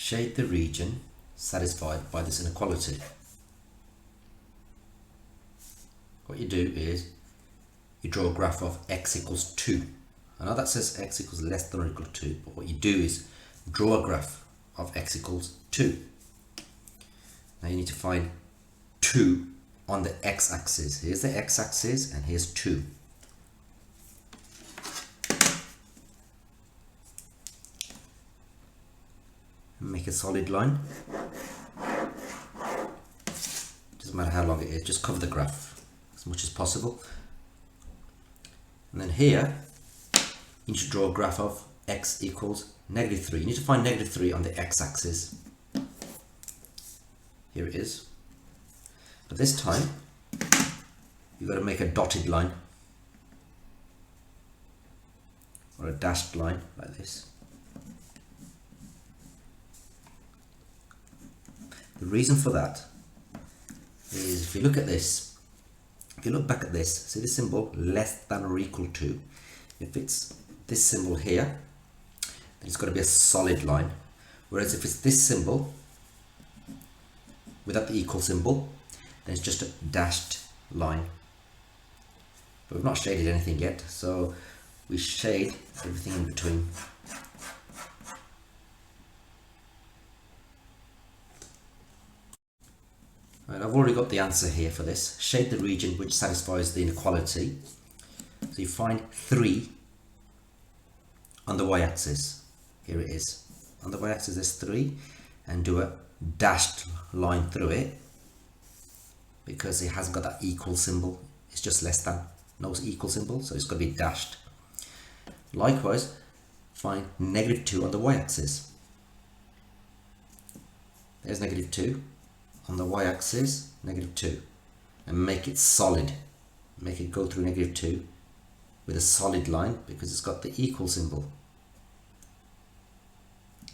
Shade the region satisfied by this inequality. What you do is you draw a graph of x equals 2. I know that says x equals less than or equal to 2, but what you do is draw a graph of x equals 2. Now you need to find 2 on the x-axis. Here's the x-axis and here's 2. Make a solid line. Doesn't matter how long it is, just cover the graph as much as possible. And then here you need to draw a graph of x equals -3. You need to find -3 on the x-axis. Here it is. But this time you've got to make a dotted line or a dashed line like this. The reason for that is if you look at this, if you look back at this, see this symbol less than or equal to, if it's this symbol here, then it's got to be a solid line. Whereas if it's this symbol without the equal symbol, then it's just a dashed line. But we've not shaded anything yet, so we shade everything in between. Right, I've already got the answer here for this. Shade the region which satisfies the inequality. So you find 3 on the y-axis. Here it is. On the y-axis there's 3, and do a dashed line through it because it hasn't got that equal symbol. It's just less than, no equal symbol, so it's got to be dashed. Likewise, find -2 on the y-axis. There's -2. On the y-axis, -2, and make it solid. Make it go through -2 with a solid line because it's got the equal symbol.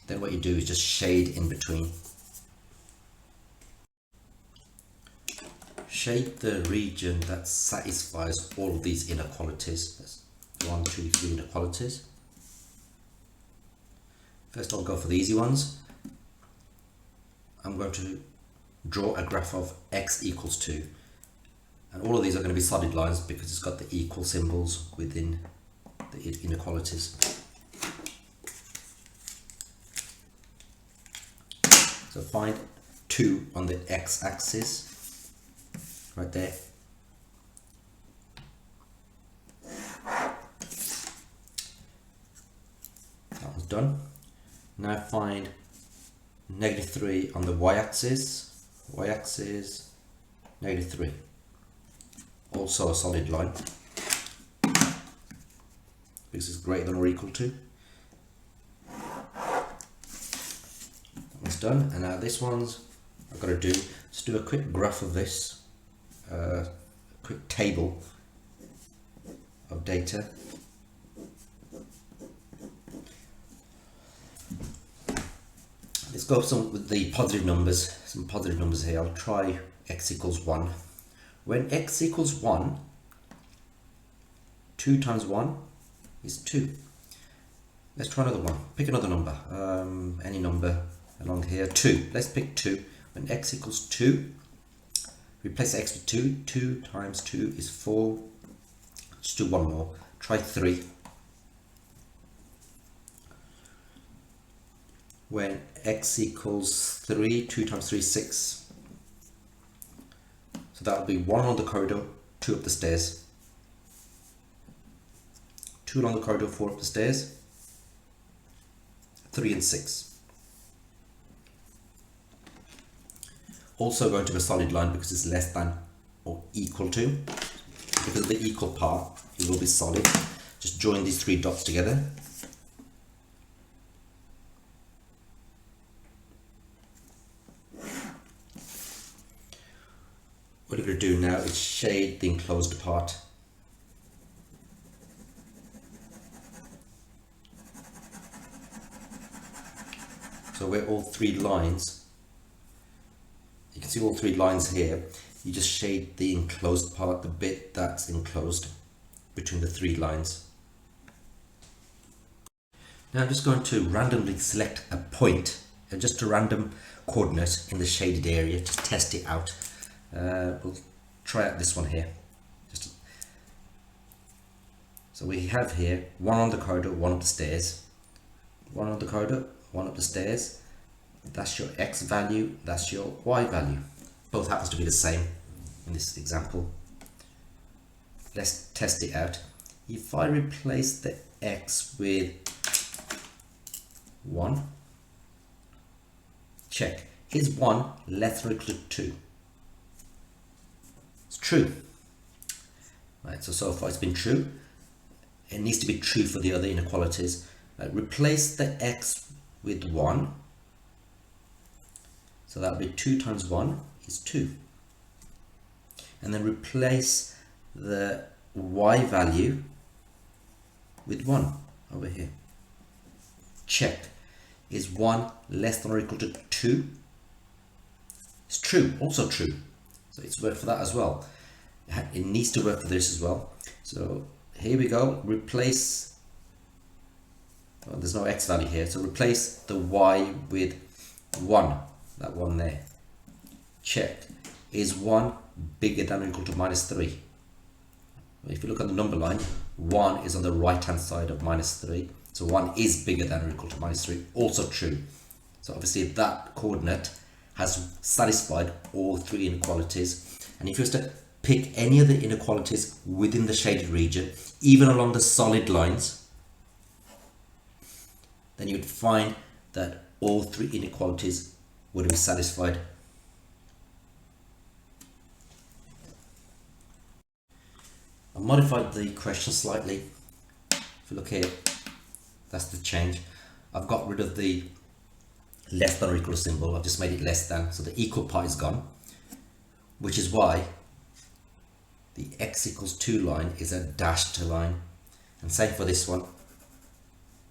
Then what you do is just shade in between. Shade the region that satisfies all of these inequalities. That's 1, 2, 3 inequalities. First I'll go for the easy ones. I'm going to draw a graph of x equals 2, and all of these are going to be solid lines because it's got the equal symbols within the inequalities. So find 2 on the x-axis right there. That one's done. Now find -3 on the y-axis. Y-axis, -3. Also a solid line because it's greater than or equal to. That one's done, and now this one's I've got to do, just do a quick graph of this, a quick table of data. Let's go with the positive numbers, some positive numbers here. I'll try x equals 1. When x equals 1, 2 times 1 is 2. Let's try another one. Pick another number, any number along here. 2. Let's pick 2. When x equals 2, replace x with 2. 2 times 2 is 4. Let's do one more. Try 3. When x equals 3, 2 times 3 is 6. So that will be 1 along the corridor, 2 up the stairs. 2 along the corridor, 4 up the stairs. 3 and 6. Also going to be a solid line because it's less than or equal to. Because of the equal part, it will be solid. Just join these 3 dots together. What we're going to do now is shade the enclosed part. So where all 3 lines, you can see all 3 lines here, you just shade the enclosed part, the bit that's enclosed between the 3 lines. Now I'm just going to randomly select a point just a random coordinate in the shaded area to test it out. We'll try out this one here. So we have here one on the corridor, one up the stairs. One on the corridor, one up the stairs. That's your X value, that's your Y value. Both happens to be the same in this example. Let's test it out. If I replace the X with 1, check. Is 1 less than or equal to 2? It's true. Right, so far it's been true. It needs to be true for the other inequalities. Replace the X with 1. So that would be 2 times 1 is 2. And then replace the Y value with 1 over here. Check. Is 1 less than or equal to 2? It's true, also true. So it's worked for that as well. It needs to work for this as well. So here we go. Replace, well, there's no X value here. So replace the Y with 1. That one there. Check. Is 1 bigger than or equal to -3? If you look at the number line, 1 is on the right hand side of -3. So 1 is bigger than or equal to -3. Also true. So obviously that coordinate has satisfied all 3 inequalities. And if you was to pick any of the inequalities within the shaded region, even along the solid lines, then you would find that all 3 inequalities would be satisfied. I modified the question slightly. If you look here, that's the change. I've got rid of the less than or equal symbol. I've just made it less than, so the equal part is gone, which is why the x equals 2 line is a dashed line. And same for this one.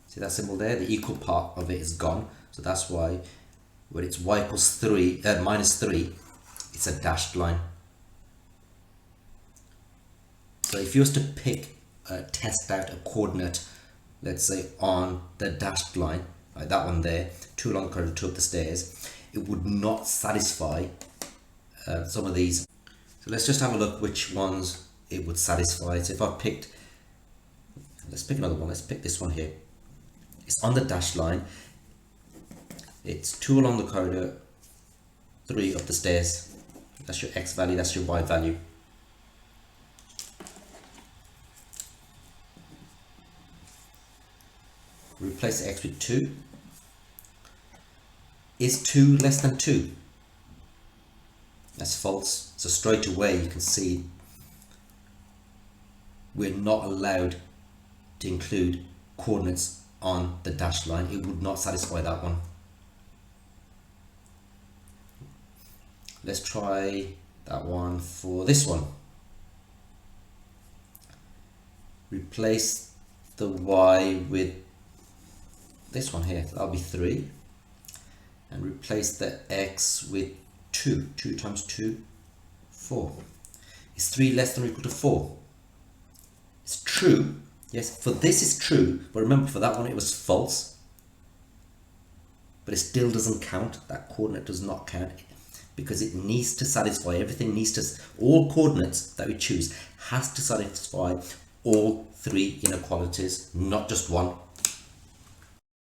See that symbol there? The equal part of it is gone. So that's why when it's y equals -3, it's a dashed line. So if you was to test out a coordinate, let's say on the dashed line, like that one there, 2 along the corridor, 2 up the stairs, it would not satisfy some of these. So let's just have a look which ones it would satisfy. So if I picked, let's pick another one. Let's pick this one here. It's on the dashed line. It's 2 along the corridor, 3 up the stairs. That's your X value, that's your Y value. Replace the X with 2. Is 2 less than 2? That's false. So straight away you can see we're not allowed to include coordinates on the dashed line. It would not satisfy that one. Let's try that one for this one. Replace the Y with this one here. That'll be 3. And replace the X with 2. 2 times 2, 4. Is 3 less than or equal to 4? It's true. Yes, for this is true. But remember, for that one it was false. But it still doesn't count. That coordinate does not count, because it needs to satisfy, everything needs to, all coordinates that we choose has to satisfy all 3 inequalities, not just one.